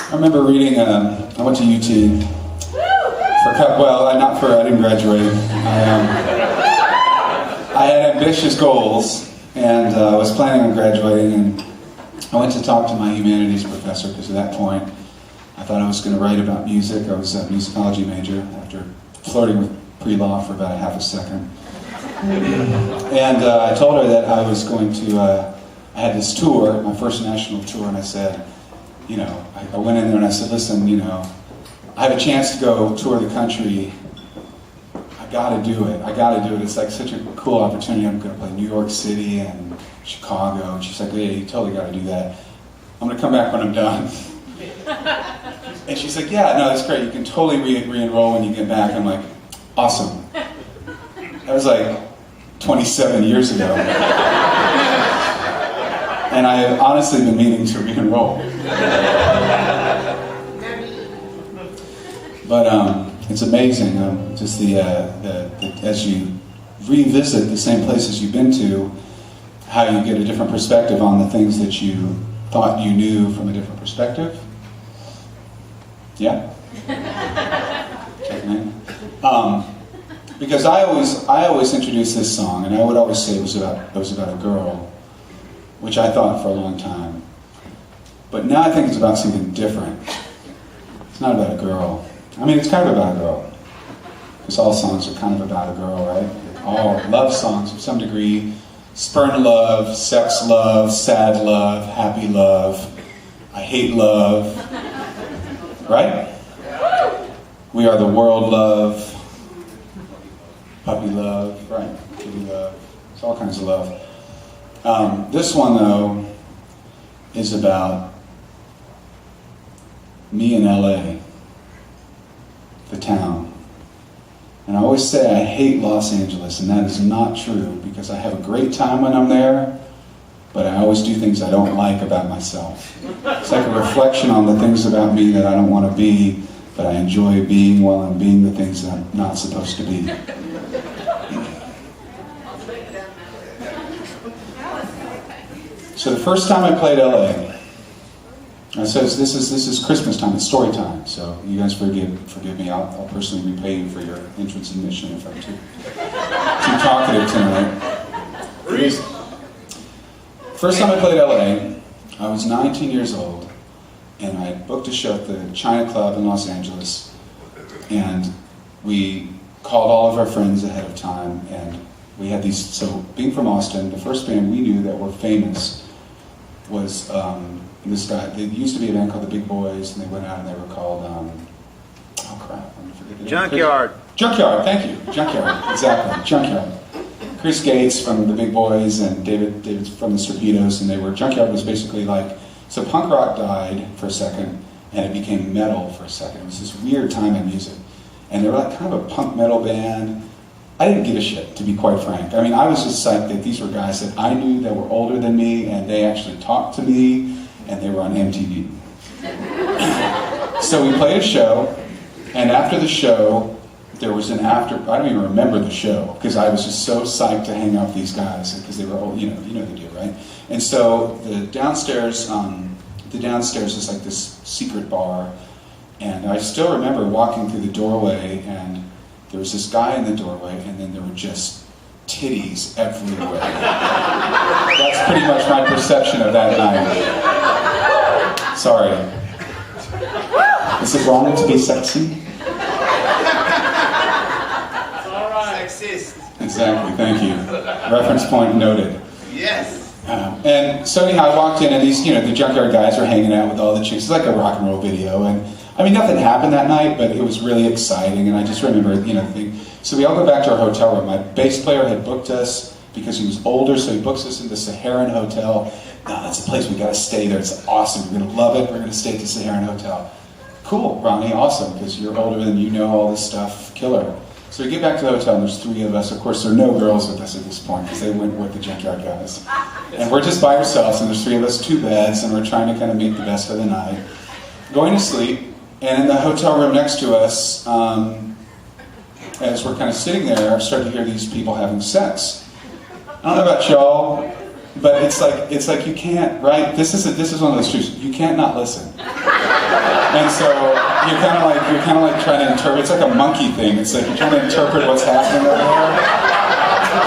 I remember reading, I went to UT I didn't graduate. I had ambitious goals, and I was planning on graduating, and I went to talk to my humanities professor, because at that point, I thought I was going to write about music. I was a musicology major after flirting with pre-law for about a half a second. And I told her that I was going to, I had this tour, my first national tour, and I said, I went in there and I said, listen, I have a chance to go tour the country. I gotta do it. It's like such a cool opportunity. I'm gonna play New York City and Chicago. And she's like, yeah, you totally gotta do that. I'm gonna come back when I'm done. And she's like, yeah, no, that's great. You can totally re-enroll when you get back. I'm like, awesome. That was like 27 years ago. And I have honestly been meaning to re-enroll. But it's amazing, just as you revisit the same places you've been to, how you get a different perspective on the things that you thought you knew from a different perspective. Yeah? Because I always introduce this song, and I would always say it was about a girl, which I thought for a long time. But now I think it's about something different. It's not about a girl. I mean, it's kind of about a girl. Because all songs are kind of about a girl, right? All love songs to some degree. Spurn love, sex love, sad love, happy love, I hate love. Right? We are the world love, puppy love, right? Kitty love. It's all kinds of love. This one, though, is about me in LA, the town. And I always say I hate Los Angeles, and that is not true, because I have a great time when I'm there, but I always do things I don't like about myself. It's like a reflection on the things about me that I don't want to be, but I enjoy being while I'm being the things that I'm not supposed to be. So the first time I played LA, I says this is Christmas time, it's story time, so you guys forgive me. I'll personally repay you for your entrance admission if I'm too talkative tonight. First time I played LA, I was 19 years old, and I booked a show at the China Club in Los Angeles, and we called all of our friends ahead of time, and we had these, so being from Austin, the first band we knew that were famous was this guy. There used to be a band called the Big Boys, and they went out and they were called, oh crap, I'm gonna forget the name. Junkyard. Junkyard, thank you. Junkyard, exactly, Junkyard. Chris Gates from the Big Boys and David from the Torpedoes, and they were, Junkyard was basically like, so punk rock died for a second, and it became metal for a second. It was this weird time in music. And they were like kind of a punk metal band. I didn't give a shit, to be quite frank. I mean, I was just psyched that these were guys that I knew that were older than me, and they actually talked to me, and they were on MTV. So we played a show, and after the show, there was an after, I don't even remember the show, because I was just so psyched to hang out with these guys, because they were old, you know the deal, right? And so the downstairs is like this secret bar, and I still remember walking through the doorway, and there was this guy in the doorway, and then there were just titties everywhere. That's pretty much my perception of that night. Sorry. Is it wrong to be sexy? It's all right. Sexist. Exactly, thank you. Reference point noted. Yes. And so anyhow, I walked in, and these, the Junkyard guys were hanging out with all the chicks. It's like a rock and roll video, and I mean, nothing happened that night, but it was really exciting, and I just remember, so we all go back to our hotel room. My bass player had booked us because he was older, so he books us in the Saharan Hotel. No, that's a place we gotta stay there. It's awesome. We're gonna love it. We're gonna stay at the Saharan Hotel. Cool, Ronnie, awesome, because you're older than you know all this stuff. Killer. So we get back to the hotel, and there's three of us. Of course, there are no girls with us at this point, because they went with the Junkyard guys. And we're just by ourselves, and there's three of us, two beds, and we're trying to kind of make the best of the night. Going to sleep. And in the hotel room next to us, as we're kind of sitting there, I started to hear these people having sex. I don't know about y'all, but it's like you can't, right? This is one of those truths. You can't not listen. And so you're kind of like trying to interpret. It's like a monkey thing. It's like you're trying to interpret what's happening over there.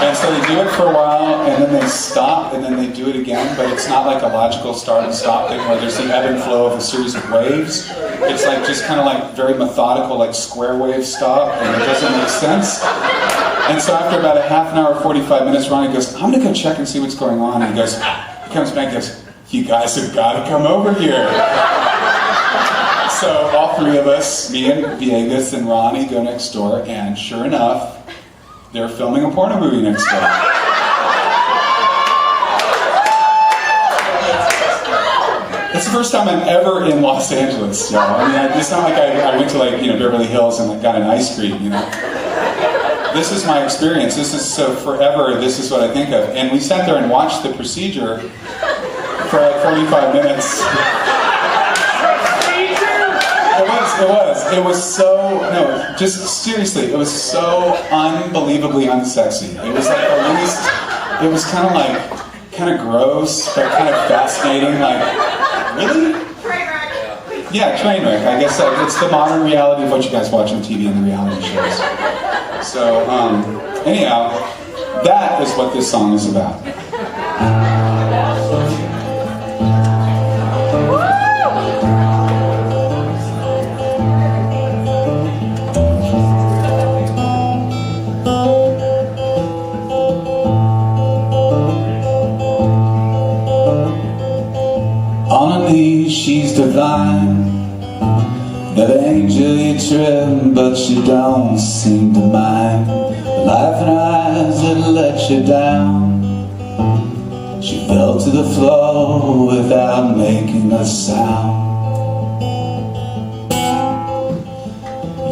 And so they do it for a while, and then they stop, and then they do it again. But it's not like a logical start and stop thing where there's the ebb and flow of a series of waves. It's like just kind of like very methodical, like square wave stop, and it doesn't make sense. And so after about a half an hour, 45 minutes, Ronnie goes, "I'm gonna go check and see what's going on." And he comes back and goes, "You guys have got to come over here." So all three of us, me and Viegas and Ronnie, go next door, and sure enough, they're filming a porno movie next door. It's the first time I'm ever in Los Angeles, y'all. I mean, it's not like I went to Beverly Hills and got an ice cream, This is my experience. This is so forever. This is what I think of. And we sat there and watched the procedure for like 45 minutes. It was so, no, just seriously, it was so unbelievably unsexy. It was like the least, it was kind of gross, but kind of fascinating, like, really? Train wreck. Yeah, train wreck. I guess it's the modern reality of what you guys watch on TV and the reality shows. So, anyhow, that is what this song is about. She's divine, that angel you trim, but she don't seem to mind the life in her eyes that let you down. She fell to the floor without making a sound.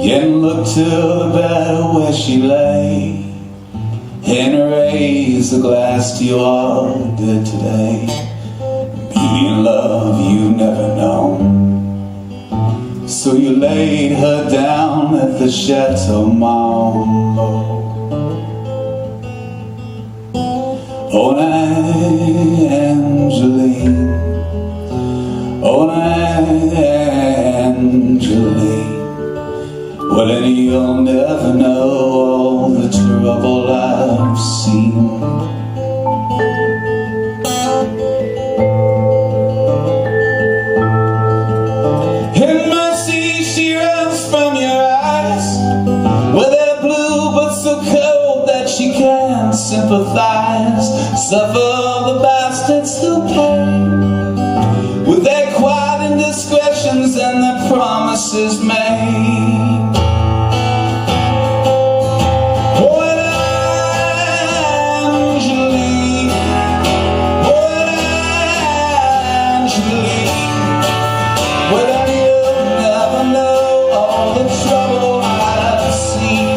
You didn't look to the bed where she lay and raised the glass to you all good today. Beauty and love you never known. So you laid her down at the Chateau Marmont. Oh, Angeline, oh, Angeline. Well, then you'll never know all the trouble I've seen. Sympathize, suffer the bastards who pay with their quiet indiscretions and their promises made. Oh, Angeline, oh, Angeline, well, then you'll never know all the trouble I've seen.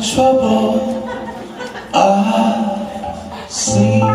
trouble I see.